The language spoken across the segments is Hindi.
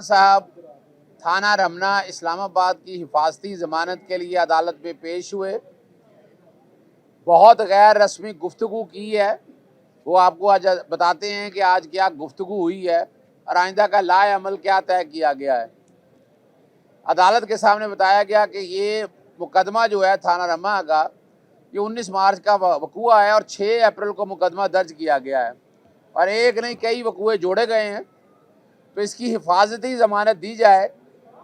साहब थाना रमना इस्लामाबाद की हिफाजती ज़मानत के लिए अदालत में पेश हुए। बहुत गैर रस्मी गुफ्तगू की है, वो आपको आज बताते हैं कि आज क्या गुफ्तगू हुई है और आइंदा का लाए अमल क्या तय किया गया है। अदालत के सामने बताया गया कि ये मुकदमा जो है थाना रमना का, ये 19 मार्च का वकूआ है और 6 अप्रैल को मुकदमा दर्ज किया गया है और एक नहीं कई वकूए जोड़े गए हैं। तो इसकी हिफाजती ज़मानत दी जाए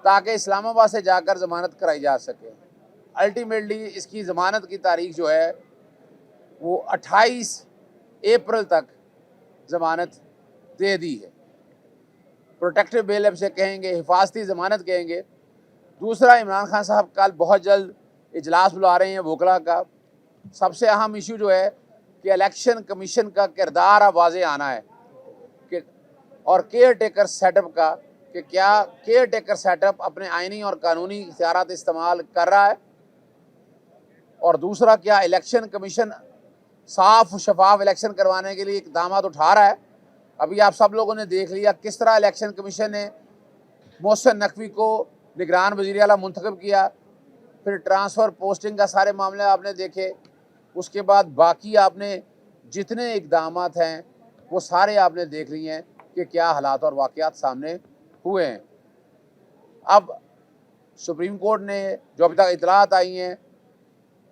ताकि इस्लामाबाद से जाकर ज़मानत कराई जा सके। अल्टीमेटली इसकी ज़मानत की तारीख जो है वो 28 अप्रैल तक ज़मानत दे दी है। प्रोटेक्टिव बेल अब से कहेंगे, हिफाजती ज़मानत कहेंगे। दूसरा, इमरान खान साहब कल बहुत जल्द इजलास बुला रहे हैं वोकला का। सबसे अहम इशू जो है कि इलेक्शन कमीशन का किरदार अब वाज़े आना है कि और केयर टेकर सेटअप का, कि क्या केयर टेकर सेटअप अपने आइनी और कानूनी इख्तियारात इस्तेमाल कर रहा है, और दूसरा क्या इलेक्शन कमीशन साफ शफाफ इलेक्शन करवाने के लिए इक़दाम उठा रहा है। अभी आप सब लोगों ने देख लिया किस तरह इलेक्शन कमीशन ने मोहसिन नकवी को निगरान वज़ीर आला मुंतखब किया, फिर ट्रांसफ़र पोस्टिंग का सारे मामले आपने देखे। उसके बाद बाकी आपने जितने इक़दाम हैं वो सारे आपने देख लिए हैं कि क्या हालात और वाक़यात सामने हुए हैं। अब सुप्रीम कोर्ट ने जो अभी तक इतलात आई हैं,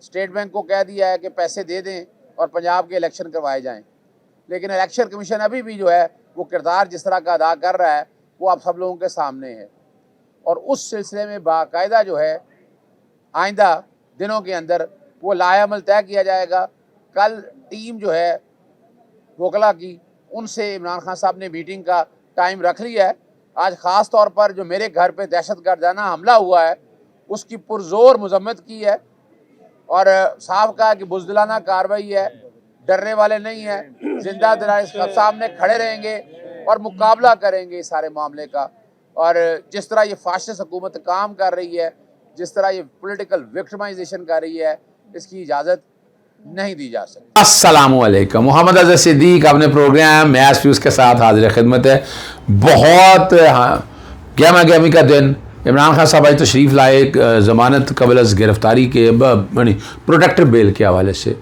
स्टेट बैंक को कह दिया है कि पैसे दे दें और पंजाब के इलेक्शन करवाए जाएं, लेकिन इलेक्शन कमीशन अभी भी जो है वो किरदार जिस तरह का अदा कर रहा है वो आप सब लोगों के सामने है। और उस सिलसिले में बाकायदा जो है आइंदा दिनों के अंदर वो लाएअमल तय किया जाएगा। कल टीम जो है वोकला की, उनसे इमरान खान साहब ने मीटिंग का टाइम रख लिया है। आज ख़ास तौर पर जो मेरे घर पे दहशतगर्दाना हमला हुआ है उसकी पुरजोर मजम्मत की है और साफ कहा कि बुज़दिलाना कार्रवाई है, डरने वाले नहीं हैं, जिंदा दिलाए सामने खड़े रहेंगे और मुकाबला करेंगे इस सारे मामले का। और जिस तरह ये फाशिस्ट हुकूमत काम कर रही है, जिस तरह ये पॉलिटिकल विक्टिमाइजेशन कर रही है, इसकी इजाज़त नहीं दी जा सकती। अस्सलामुअलैकुम, मोहम्मद अज़हर सिद्दीक अपने प्रोग्राम मैच व्यूज़ के साथ हाजिर खिदमत है। बहुत गहमा गहमी का दिन। इमरान खान साहब आज तशरीफ़ लाए ज़मानत कबल अज़ गिरफ्तारी के प्रोटेक्टिव बेल के हवाले से,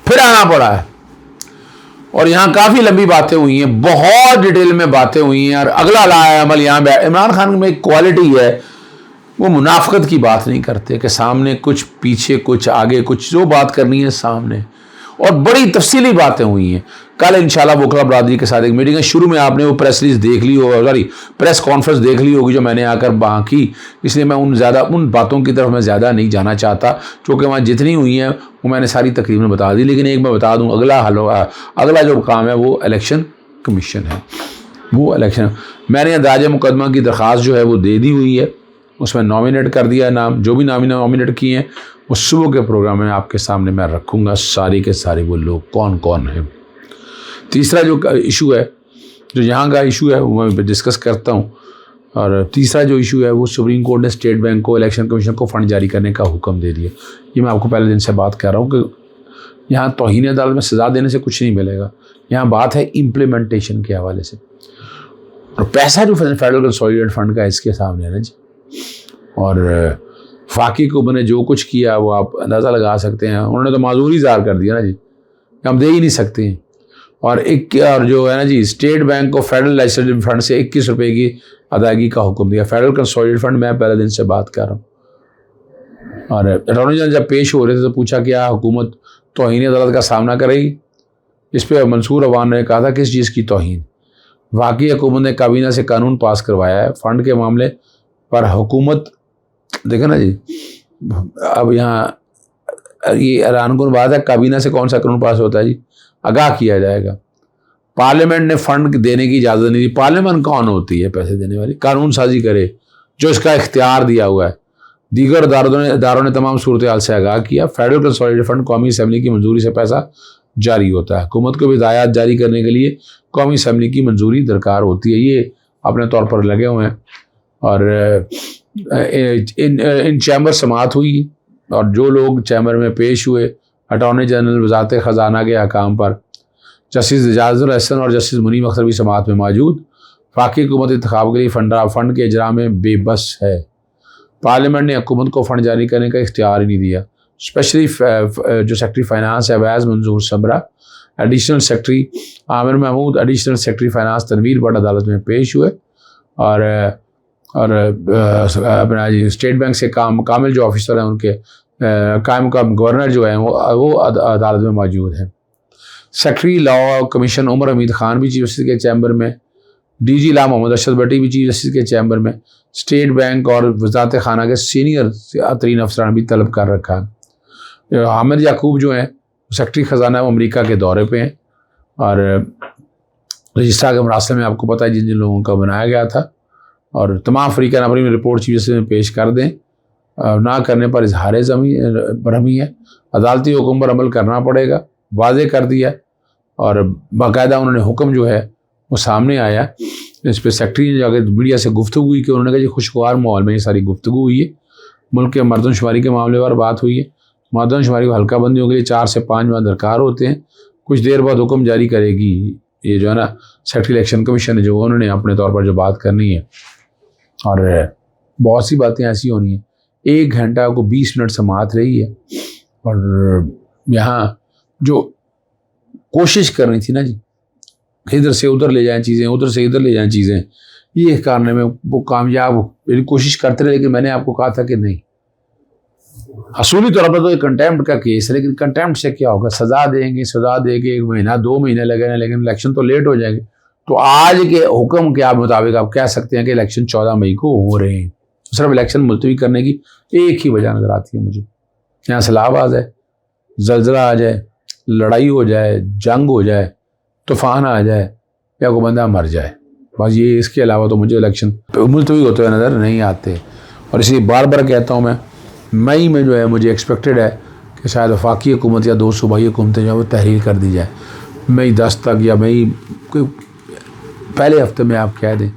फिर आना पड़ा है और यहाँ काफ़ी लंबी बातें हुई हैं, बहुत डिटेल में बातें हुई हैं। और अगला लाया अमल यहाँ इमरान खान में एक क्वालिटी है, वो मुनाफिकत की बात नहीं करते कि सामने कुछ पीछे कुछ आगे कुछ, जो बात करनी है सामने। और बड़ी तफसीली बातें हुई हैं। कल इंशाल्लाह वोकला बरादरी के साथ एक मीटिंग है। शुरू में आपने वो प्रेस रिलीज देख ली होगी, सॉरी प्रेस कॉन्फ्रेंस देख ली होगी जो मैंने आकर वहाँ की, इसलिए मैं उन बातों की तरफ मैं ज़्यादा नहीं जाना चाहता, क्योंकि वहाँ जितनी हुई हैं वो मैंने सारी तकरीबन बता दी। लेकिन एक मैं बता दूँ, अगला जो काम है वो इलेक्शन कमीशन है। वो इलेक्शन मैंने अंदाज़ मुकदमा की दरख्वास्त जो है वो दे दी हुई है, उसमें नॉमिनेट कर दिया नाम, जो भी नॉमिनेट किए हैं वो सुबह के प्रोग्राम में आपके सामने मैं रखूँगा, सारे के सारे वो लोग कौन कौन हैं। तीसरा जो इशू है, जो यहाँ का इशू है वो मैं डिस्कस करता हूँ। और तीसरा जो इशू है वो सुप्रीम कोर्ट ने स्टेट बैंक को, इलेक्शन कमीशन को फ़ंड जारी करने का हुक्म दे दिया। ये मैं आपको पहले दिन से बात कर रहा हूँ कि यहाँ तौहीन अदालत में सज़ा देने से कुछ नहीं मिलेगा, यहाँ बात है इम्प्लीमेंटेशन के हवाले से। और पैसा जो फेडरल कंसोलिडेटेड फंड का इसके सामने है ना जी, और फाकी को मैंने जो कुछ किया वो आप अंदाज़ा लगा सकते हैं। उन्होंने तो माजूरी ज़ाहिर कर दिया ना जी, हम दे ही नहीं सकते हैं। और जो है ना जी, स्टेट बैंक को फेडरल लेजिस्लेटिव फंड से 21 रुपये की अदायगी का हुक्म दिया। फेडरल कंसोलिडेटेड फंड मैं पहले दिन से बात कर रहा हूँ। और अटॉर्नी जनरल जब पेश हो रहे थे तो पूछा क्या हुकूमत तौहीन अदालत का सामना करेगी। इस पर मंसूर अवान ने कहा था किस चीज़ की तौहीन। वाकई हुकूमत ने काबीना से कानून पास करवाया है फंड के मामले पर। हुकूमत देखें ना जी, अब यहाँ ये हैरानकुन बात है, काबीना से कौन सा कानून पास होता है जी, आगाह किया जाएगा। पार्लियामेंट ने फंड देने की इजाज़त नहीं दी। पार्लियामेंट कौन होती है पैसे देने वाली, कानून साजी करे जो इसका इख्तियार दिया हुआ है। दीगर इदारों ने तमाम सूरत हाल से आगाह किया। फेडरल कंसोलिडेटेड फंड कौमी असम्बली की मंजूरी से पैसा जारी होता है। हुकूमत को भी हिदायत जारी करने के लिए कौमी असम्बली की मंजूरी दरकार होती है। ये अपने तौर पर लगे हुए हैं। और इन चैम्बर समाअत हुई और जो लोग चैम्बर में पेश हुए, अटॉर्नी जनरल वज़ारत ख़जाना के अहकाम पर जस्टिस एजाज़ुल हसन और जस्टिस मुनीम अख्तर भी समाअत में मौजूद। वफाकी हुकूमत इंतखाब के लिए फंड के इजरा में बेबस है। पार्लियामेंट ने हुकूमत को फ़ंड जारी करने का इख्तियार ही नहीं दिया। स्पेशली जो सेक्रेटरी फाइनेंस है अवैज़ मंजूर सबरा, additional secretary Aamir Mahmood, additional secretary finance Tanveer Bhatt अदालत में पेश हुए और अपना स्टेट बैंक से कामिल जो ऑफिसर हैं उनके कायम का गवर्नर जो है वो अदालत में मौजूद है। Secretary law commission Umar Hamid Khan भी चीफ जस्टिस के चैम्बर में, DG लॉ मोहम्मद अशरफ भट्टी भी चीफ जस्टिस के चैम्बर में, स्टेट बैंक और वज़ारत खाना के सीनियर तरीन अफसरान भी तलब कर रखा है। हामिद याकूब जो हैं सेक्रेटरी ख़जाना वो अमेरिका के दौरे पे हैं और रजिस्ट्रार के मरासिल में आपको पता है जिन जिन लोगों का बनाया गया था, और तमाम अफ्रीकन अपनी रिपोर्ट चीफ जस्टिस में पेश कर दें, ना करने पर इजहार बरहमी है। अदालती हुक्म पर अमल करना पड़ेगा, वाज़े कर दिया और बाकायदा उन्होंने हुक्म जो है वो सामने आया। इस पर सेक्रेटरी ने जाकर मीडिया से गुफ्तगू हुई कि उन्होंने कहा जी खुशगवार माहौल में ये सारी गुफ्तगू हुई है। मुल्क के मर्दमशुमारी के मामले पर बात हुई है। मर्दमशुमारी को हल्का बंदियों के लिए 4 से 5 माह दरकार होते हैं। कुछ देर बाद हुक्म जारी करेगी ये जो है ना सेक्रेटरी इलेक्शन कमीशन है, जो उन्होंने अपने तौर पर जो बात करनी है, और बहुत सी बातें ऐसी होनी है। 1 घंटा को 20 मिनट समात रही है और यहाँ जो कोशिश करनी थी ना जी, इधर से उधर ले जाएं चीज़ें, उधर से इधर ले जाएं चीज़ें, ये करने में वो कामयाब मेरी कोशिश करते रहे। लेकिन मैंने आपको कहा था कि नहीं, असूली तौर पर तो एक कंटेम्प्ट का केस है, लेकिन कंटेम्प्ट से क्या होगा, सज़ा देंगे, सज़ा देंगे 1 महीना 2 महीने लगेगा, लेकिन इलेक्शन तो लेट हो जाएंगे। तो आज के हुक्म के मुताबिक आप कह सकते हैं कि इलेक्शन 14 मई को हो रहे हैं। सिर्फ इलेक्शन मुलतवी करने की एक ही वजह नज़र आती है मुझे, यहाँ सैलाब आ जाए, जल्जला आ जाए, लड़ाई हो जाए, जंग हो जाए, तूफ़ान आ जाए या कोई बंदा मर जाए, बस ये। इसके अलावा तो मुझे इलेक्शन मुलतवी होते हुए नज़र नहीं आते। और इसलिए बार बार कहता हूँ मैं, मई में जो है मुझे एक्सपेक्टेड है कि शायद वफाकी हुकूमत या 2 सूबाई हुकूमतें जो है वो तहरीर कर दी जाए मई 10 तक, या मई पहले हफ्ते में आप कह दें,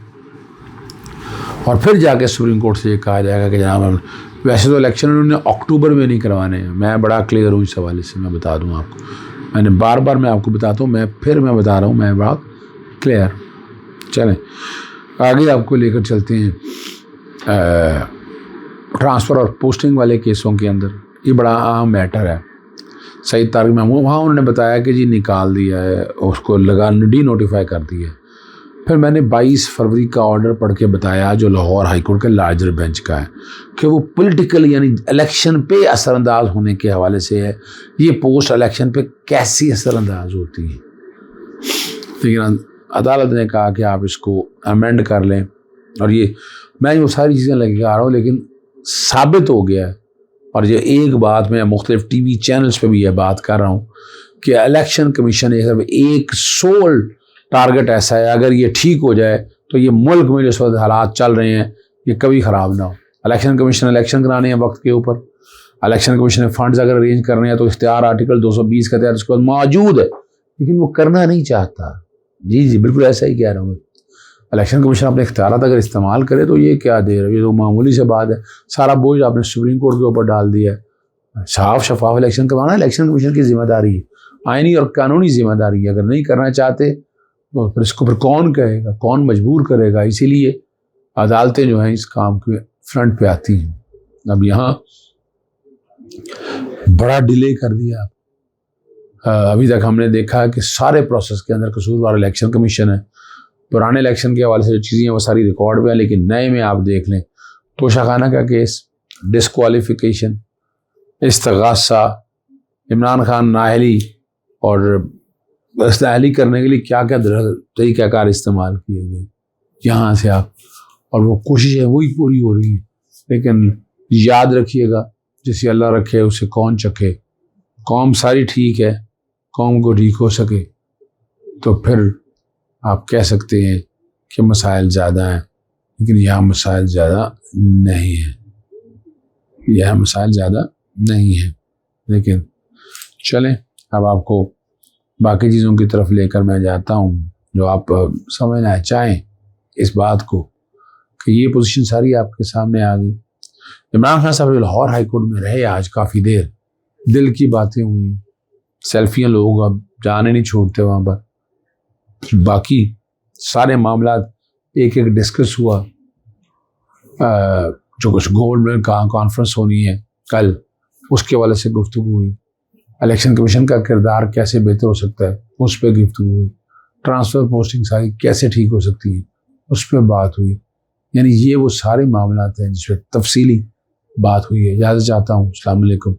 और फिर जाके सुप्रीम कोर्ट से ये कहा जाएगा कि जनाब वैसे तो इलेक्शन उन्होंने अक्टूबर में नहीं करवाने हैं। मैं बड़ा क्लियर हूँ इस हवाले से, मैं बता दूँ आपको, मैंने बार बार मैं आपको बताता हूँ, मैं बता रहा हूँ, मैं बड़ा क्लियर। चलें आगे आपको लेकर चलते हैं ट्रांसफ़र और पोस्टिंग वाले केसों के अंदर। ये बड़ा अहम मैटर है। सईद तारिक महमूद वहाँ उन्होंने बताया कि जी निकाल दिया है, उसको डी नोटिफाई कर दिया है। फिर मैंने 22 फरवरी का ऑर्डर पढ़ के बताया जो लाहौर हाई कोर्ट के लार्जर बेंच का है कि वो पॉलिटिकल यानी इलेक्शन पे असरअंदाज होने के हवाले से है। ये पोस्ट इलेक्शन पे कैसी असरअंदाज होती है, लेकिन अदालत ने कहा कि आप इसको अमेंड कर लें। और ये मैं वो सारी चीज़ें लेके आ रहा हूँ, लेकिन साबित हो गया है, और ये एक बात मैं मुख्तलिफ TV चैनल्स पे भी यह बात कर रहा हूँ कि इलेक्शन कमीशन एक सोल टारगेट ऐसा है, अगर ये ठीक हो जाए तो ये मुल्क में जो इस वक्त हालात चल रहे हैं ये कभी ख़राब ना हो। इलेक्शन कमीशन इलेक्शन कराने हैं वक्त के ऊपर, इलेक्शन कमीशन ने फंड्स अगर अरेंज करने हैं तो इख्तियार आर्टिकल 220 के तहत उसके बाद मौजूद है, लेकिन वो करना नहीं चाहता। जी बिल्कुल ऐसा ही कह रहा हूँ मैं। इलेक्शन कमीशन अपने इख्तियारात अगर इस्तेमाल करे तो ये क्या देर है, ये तो मामूली से बात है। सारा बोझ आपने सुप्रीम कोर्ट के ऊपर डाल दिया है। साफ शफाफ इलेक्शन करवाना इलेक्शन कमीशन की जिम्मेदारी है, आइनी और कानूनी जिम्मेदारी है। अगर नहीं करना चाहते तो फिर इसको फिर कौन कहेगा, कौन मजबूर करेगा। इसीलिए अदालतें जो हैं इस काम के फ्रंट पे आती हैं। अब यहाँ बड़ा डिले कर दिया। अभी तक हमने देखा है कि सारे प्रोसेस के अंदर कसूरवार इलेक्शन कमीशन है। पुराने इलेक्शन के हवाले से जो चीज़ें हैं वो सारी रिकॉर्ड पे हैं, लेकिन नए में आप देख लें तोशाखाना का केस, डिस्क्वालिफिकेशन, इस्तगासा, इमरान खान नाअहली, और नाअहली करने के लिए क्या क्या तरीक़ाकार इस्तेमाल किए गए यहाँ से आप, और वो कोशिशें वही पूरी हो रही हैं। लेकिन याद रखिएगा, जिसे अल्लाह रखे उसे कौन चखे। कौम सारी ठीक है, कौम को ठीक हो सके तो फिर आप कह सकते हैं कि मसाइल ज़्यादा हैं, लेकिन यहाँ मसाइल ज़्यादा नहीं है, यह मसाइल ज़्यादा नहीं है। लेकिन चलें अब आपको बाकी चीज़ों की तरफ लेकर मैं जाता हूँ जो आप समझना चाहें इस बात को कि ये पोजीशन सारी आपके सामने आ गई। इमरान खान साहब लाहौर हाई कोर्ट में रहे आज काफ़ी देर, दिल की बातें हुई, सेल्फियाँ लोग अब जाने नहीं छोड़ते वहाँ पर। बाकी सारे मामला एक एक डिस्कस हुआ। जो कुछ गोल्ड में कॉन्फ्रेंस होनी है कल, उसके वाले से गुफ्तगू हुई। इलेक्शन कमीशन का किरदार कैसे बेहतर हो सकता है, उस पर गुफ्तगू हुई। ट्रांसफ़र पोस्टिंग सारी कैसे ठीक हो सकती है, उस पर बात हुई। यानी ये वो सारे मामला हैं जिस पर तफसीली बात हुई है। इजाज़त चाहता हूँ। अस्सलाम वालेकुम,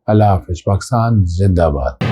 अल्लाह हाफ़िज़। पाकिस्तान जिंदाबाद।